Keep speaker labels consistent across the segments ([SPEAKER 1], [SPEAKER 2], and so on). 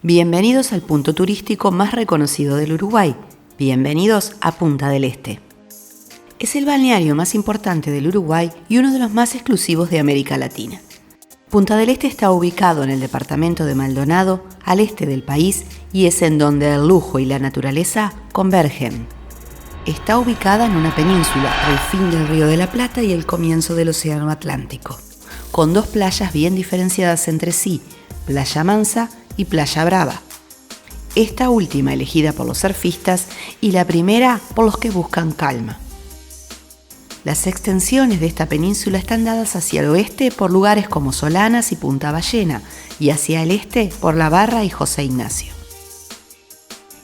[SPEAKER 1] Bienvenidos al punto turístico más reconocido del Uruguay. Bienvenidos a Punta del Este. Es el balneario más importante del Uruguay y uno de los más exclusivos de América Latina. Punta del Este está ubicado en el departamento de Maldonado, al este del país, y es en donde el lujo y la naturaleza convergen. Está ubicada en una península, al fin del Río de la Plata y el comienzo del Océano Atlántico, con dos playas bien diferenciadas entre sí, Playa Mansa y Playa Brava. Esta última elegida por los surfistas y la primera por los que buscan calma. Las extensiones de esta península están dadas hacia el oeste por lugares como Solanas y Punta Ballena y hacia el este por La Barra y José Ignacio.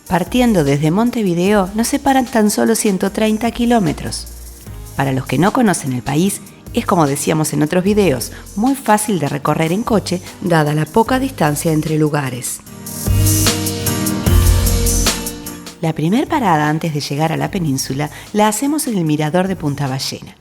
[SPEAKER 1] Partiendo desde Montevideo nos separan tan solo 130 kilómetros. Para los que no conocen el país, es como decíamos en otros videos, muy fácil de recorrer en coche dada la poca distancia entre lugares. La primer parada antes de llegar a la península la hacemos en el mirador de Punta Ballena.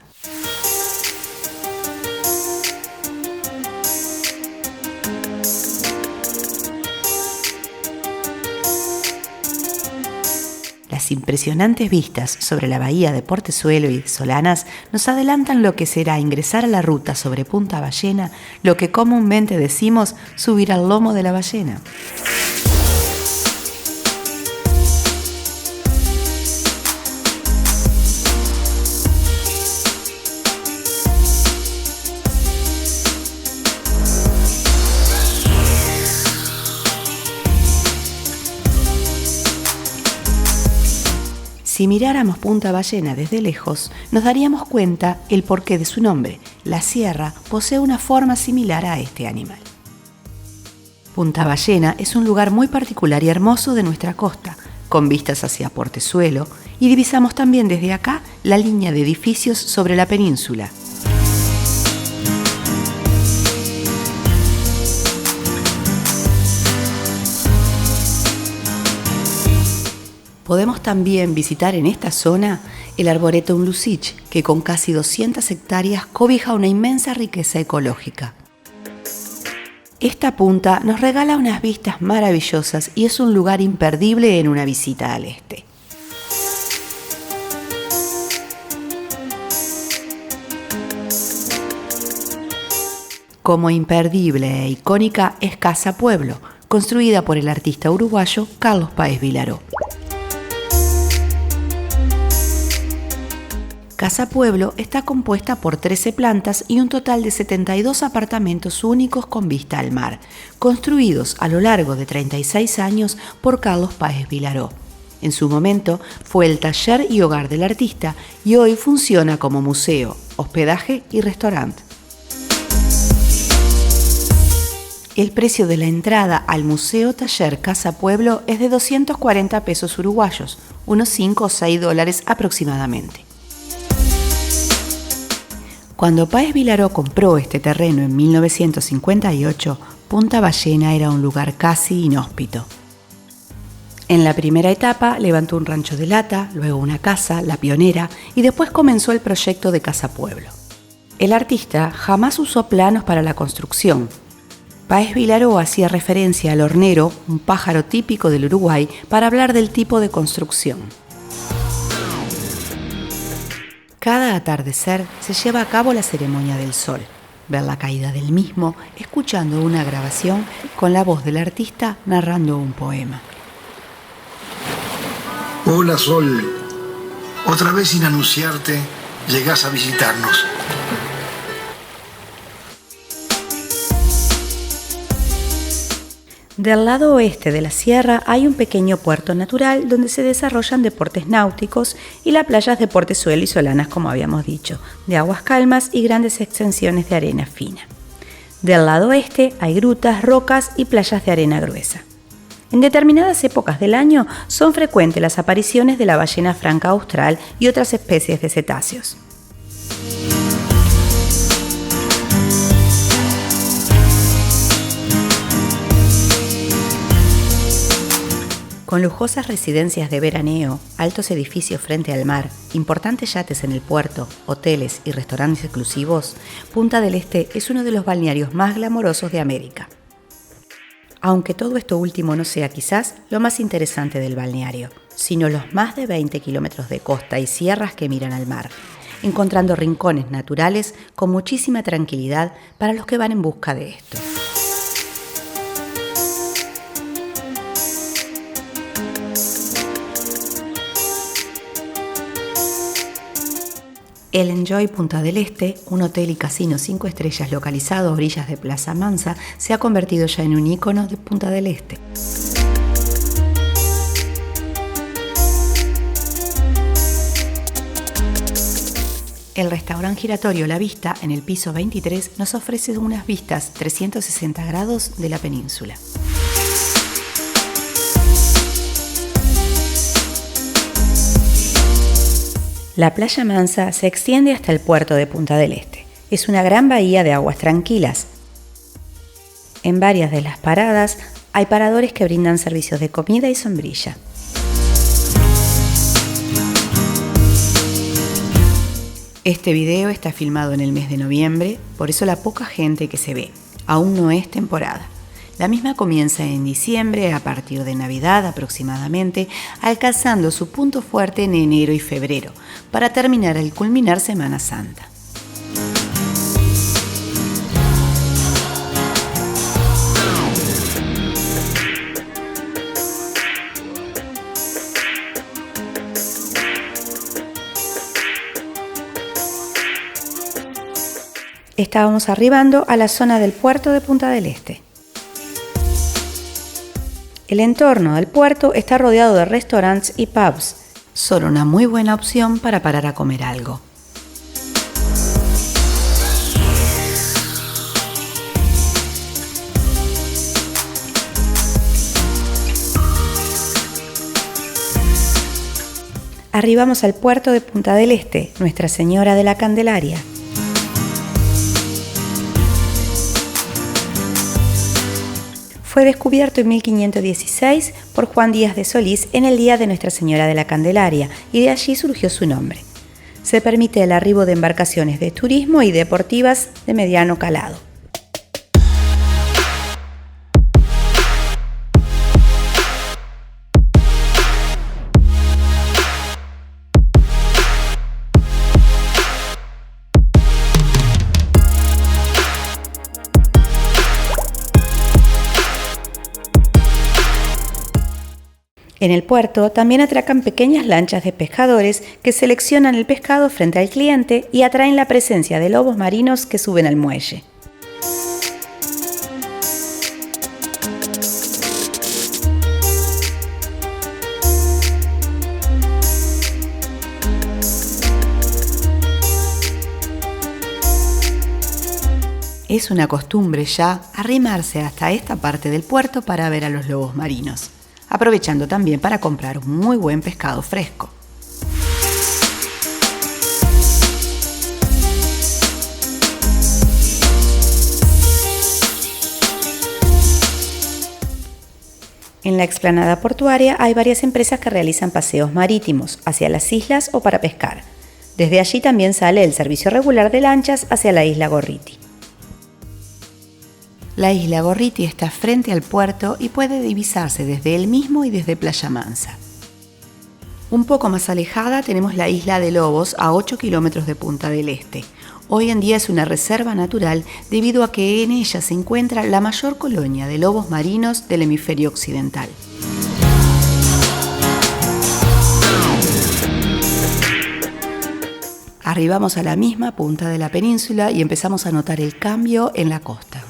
[SPEAKER 1] Las impresionantes vistas sobre la bahía de Portezuelo y de Solanas nos adelantan lo que será ingresar a la ruta sobre Punta Ballena, lo que comúnmente decimos subir al lomo de la ballena. Si miráramos Punta Ballena desde lejos, nos daríamos cuenta el porqué de su nombre. La sierra posee una forma similar a este animal. Punta Ballena es un lugar muy particular y hermoso de nuestra costa, con vistas hacia Portezuelo, y divisamos también desde acá la línea de edificios sobre la península. Podemos también visitar en esta zona el Arboretum Lucich, que con casi 200 hectáreas cobija una inmensa riqueza ecológica. Esta punta nos regala unas vistas maravillosas y es un lugar imperdible en una visita al este. Como imperdible e icónica es Casa Pueblo, construida por el artista uruguayo Carlos Páez Vilaró. Casa Pueblo está compuesta por 13 plantas y un total de 72 apartamentos únicos con vista al mar, construidos a lo largo de 36 años por Carlos Páez Vilaró. En su momento fue el taller y hogar del artista y hoy funciona como museo, hospedaje y restaurante. El precio de la entrada al Museo Taller Casa Pueblo es de 240 pesos uruguayos, unos 5 o 6 dólares aproximadamente. Cuando Páez Vilaró compró este terreno en 1958, Punta Ballena era un lugar casi inhóspito. En la primera etapa levantó un rancho de lata, luego una casa, La Pionera, y después comenzó el proyecto de Casa Pueblo. El artista jamás usó planos para la construcción. Páez Vilaró hacía referencia al hornero, un pájaro típico del Uruguay, para hablar del tipo de construcción. Cada atardecer se lleva a cabo la ceremonia del sol, ver la caída del mismo, escuchando una grabación con la voz del artista narrando un poema.
[SPEAKER 2] Hola Sol, otra vez sin anunciarte, llegás a visitarnos.
[SPEAKER 1] Del lado oeste de la sierra hay un pequeño puerto natural donde se desarrollan deportes náuticos y las playas de Portezuelo y Solanas, como habíamos dicho, de aguas calmas y grandes extensiones de arena fina. Del lado oeste hay grutas, rocas y playas de arena gruesa. En determinadas épocas del año son frecuentes las apariciones de la ballena franca austral y otras especies de cetáceos. Con lujosas residencias de veraneo, altos edificios frente al mar, importantes yates en el puerto, hoteles y restaurantes exclusivos, Punta del Este es uno de los balnearios más glamorosos de América. aunque todo esto último no sea quizás lo más interesante del balneario, sino los más de 20 kilómetros de costa y sierras que miran al mar, encontrando rincones naturales con muchísima tranquilidad para los que van en busca de esto. El Enjoy Punta del Este, un hotel y casino 5 estrellas localizado a orillas de Plaza Mansa, se ha convertido ya en un ícono de Punta del Este. El restaurante giratorio La Vista, en el piso 23, nos ofrece unas vistas 360 grados de la península. La playa Mansa se extiende hasta el puerto de Punta del Este. Es una gran bahía de aguas tranquilas. En varias de las paradas hay paradores que brindan servicios de comida y sombrilla. Este video está filmado en el mes de noviembre, por eso la poca gente que se ve. Aún no es temporada. La misma comienza en diciembre, a partir de Navidad aproximadamente, alcanzando su punto fuerte en enero y febrero, para terminar al culminar Semana Santa. Estábamos arribando a la zona del puerto de Punta del Este. El entorno del puerto está rodeado de restaurantes y pubs. Son una muy buena opción para parar a comer algo. Arribamos al puerto de Punta del Este, Nuestra Señora de la Candelaria. Fue descubierto en 1516 por Juan Díaz de Solís en el día de Nuestra Señora de la Candelaria y de allí surgió su nombre. Se permite el arribo de embarcaciones de turismo y deportivas de mediano calado. En el puerto también atracan pequeñas lanchas de pescadores que seleccionan el pescado frente al cliente y atraen la presencia de lobos marinos que suben al muelle. Es una costumbre ya arrimarse hasta esta parte del puerto para ver a los lobos marinos, aprovechando también para comprar un muy buen pescado fresco. En la explanada portuaria hay varias empresas que realizan paseos marítimos hacia las islas o para pescar. Desde allí también sale el servicio regular de lanchas hacia la isla Gorriti. La isla Gorriti está frente al puerto y puede divisarse desde él mismo y desde Playa Mansa. Un poco más alejada tenemos la isla de Lobos a 8 kilómetros de Punta del Este. Hoy en día es una reserva natural debido a que en ella se encuentra la mayor colonia de lobos marinos del hemisferio occidental. Arribamos a la misma punta de la península y empezamos a notar el cambio en la costa.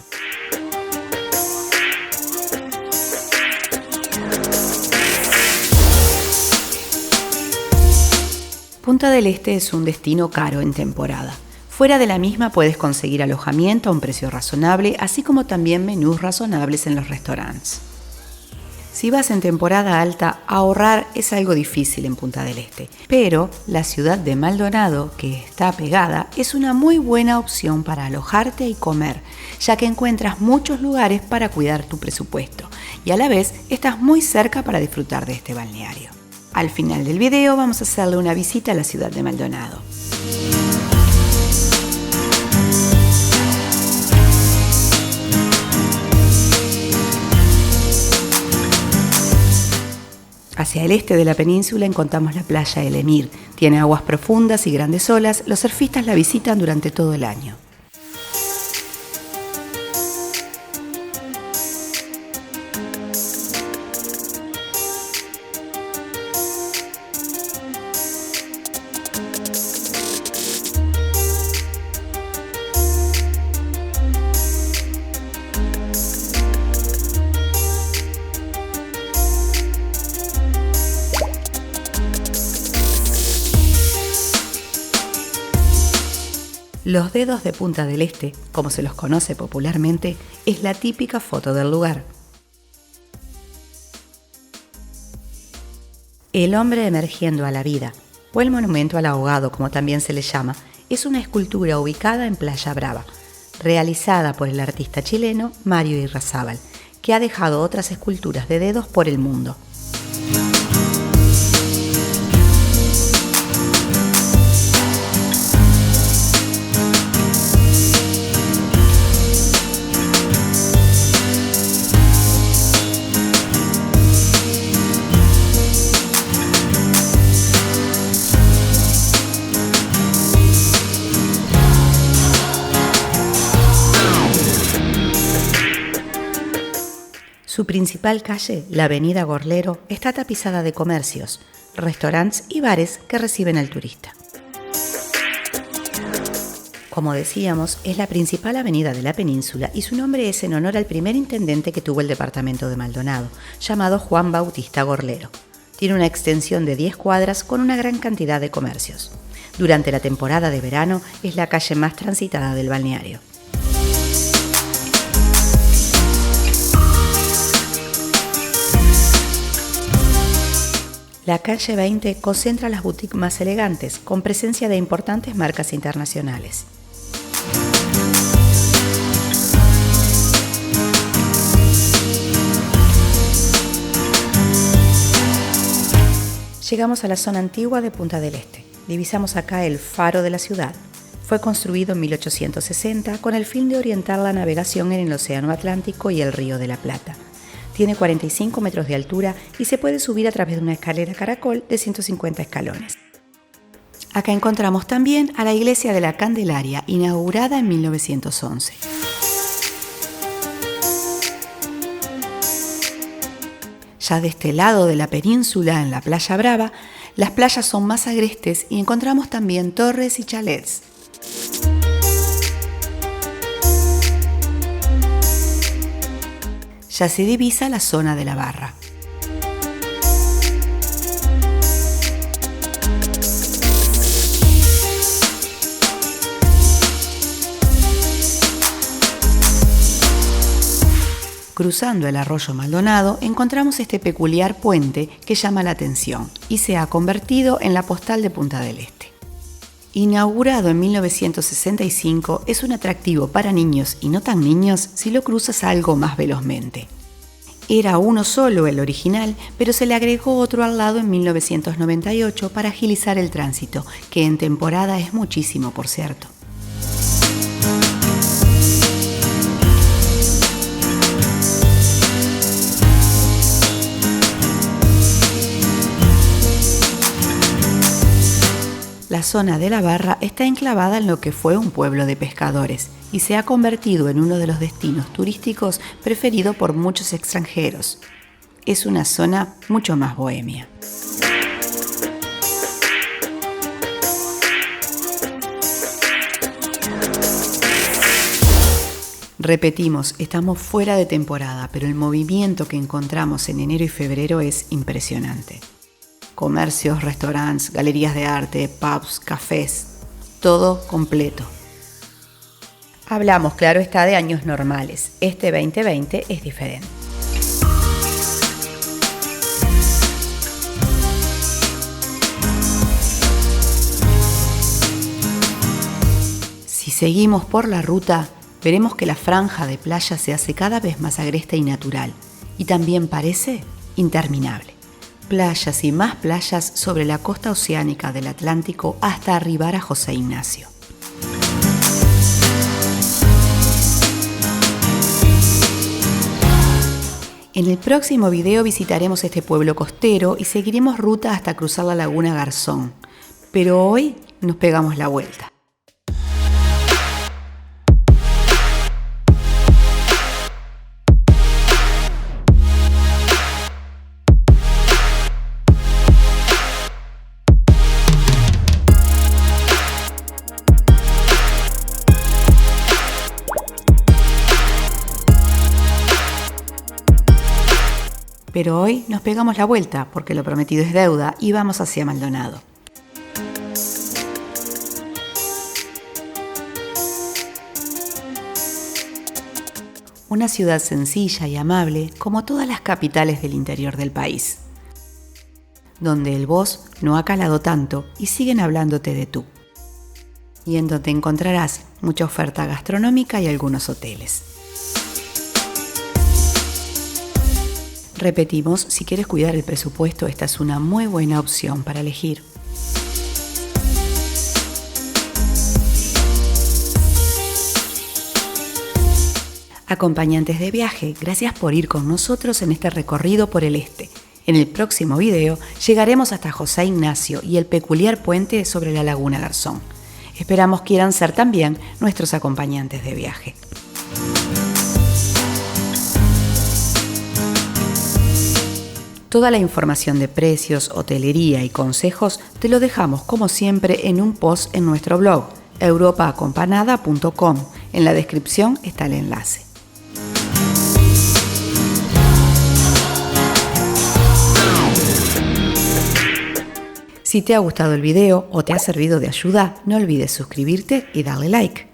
[SPEAKER 1] Punta del Este es un destino caro en temporada. Fuera de la misma puedes conseguir alojamiento a un precio razonable, así como también menús razonables en los restaurantes. Si vas en temporada alta, ahorrar es algo difícil en Punta del Este, pero la ciudad de Maldonado, que está pegada, es una muy buena opción para alojarte y comer, ya que encuentras muchos lugares para cuidar tu presupuesto y a la vez estás muy cerca para disfrutar de este balneario. Al final del video vamos a hacerle una visita a la ciudad de Maldonado. Hacia el este de la península encontramos la playa El Emir. Tiene aguas profundas y grandes olas. Los surfistas la visitan durante todo el año. Los dedos de Punta del Este, como se los conoce popularmente, es la típica foto del lugar. El hombre emergiendo a la vida, o el monumento al ahogado, como también se le llama, es una escultura ubicada en Playa Brava, realizada por el artista chileno Mario Irrazábal, que ha dejado otras esculturas de dedos por el mundo. Su principal calle, la avenida Gorlero, está tapizada de comercios, restaurantes y bares que reciben al turista. Como decíamos, es la principal avenida de la península y su nombre es en honor al primer intendente que tuvo el departamento de Maldonado, llamado Juan Bautista Gorlero. Tiene una extensión de 10 cuadras con una gran cantidad de comercios. Durante la temporada de verano es la calle más transitada del balneario. La calle 20 concentra las boutiques más elegantes, con presencia de importantes marcas internacionales. Llegamos a la zona antigua de Punta del Este. Divisamos acá el faro de la ciudad. Fue construido en 1860 con el fin de orientar la navegación en el Océano Atlántico y el Río de la Plata. Tiene 45 metros de altura y se puede subir a través de una escalera caracol de 150 escalones. Acá encontramos también a la iglesia de la Candelaria, inaugurada en 1911. Ya de este lado de la península, en la Playa Brava, las playas son más agrestes y encontramos también torres y chalets. Ya se divisa la zona de la Barra. Cruzando el arroyo Maldonado encontramos este peculiar puente que llama la atención y se ha convertido en la postal de Punta del Este. Inaugurado en 1965, es un atractivo para niños y no tan niños si lo cruzas algo más velozmente. Era uno solo el original, pero se le agregó otro al lado en 1998 para agilizar el tránsito, que en temporada es muchísimo, por cierto. La zona de la Barra está enclavada en lo que fue un pueblo de pescadores y se ha convertido en uno de los destinos turísticos preferido por muchos extranjeros. Es una zona mucho más bohemia. Repetimos, estamos fuera de temporada, pero el movimiento que encontramos en enero y febrero es impresionante. Comercios, restaurantes, galerías de arte, pubs, cafés, todo completo. Hablamos, claro está, de años normales. Este 2020 es diferente. Si seguimos por la ruta, veremos que la franja de playa se hace cada vez más agreste y natural, y también parece interminable. Playas y más playas sobre la costa oceánica del Atlántico hasta arribar a José Ignacio. En el próximo video visitaremos este pueblo costero y seguiremos ruta hasta cruzar la laguna Garzón. Pero hoy nos pegamos la vuelta. Pero hoy nos pegamos la vuelta porque lo prometido es deuda y vamos hacia Maldonado. Una ciudad sencilla y amable como todas las capitales del interior del país, donde el vos no ha calado tanto y siguen hablándote de tú, y en donde encontrarás mucha oferta gastronómica y algunos hoteles. Repetimos, si quieres cuidar el presupuesto, esta es una muy buena opción para elegir. Acompañantes de viaje, gracias por ir con nosotros en este recorrido por el este. En el próximo video llegaremos hasta José Ignacio y el peculiar puente sobre la laguna Garzón. Esperamos quieran ser también nuestros acompañantes de viaje. Toda la información de precios, hotelería y consejos te lo dejamos como siempre en un post en nuestro blog europaacompanada.com. En la descripción está el enlace. Si te ha gustado el video o te ha servido de ayuda, no olvides suscribirte y darle like.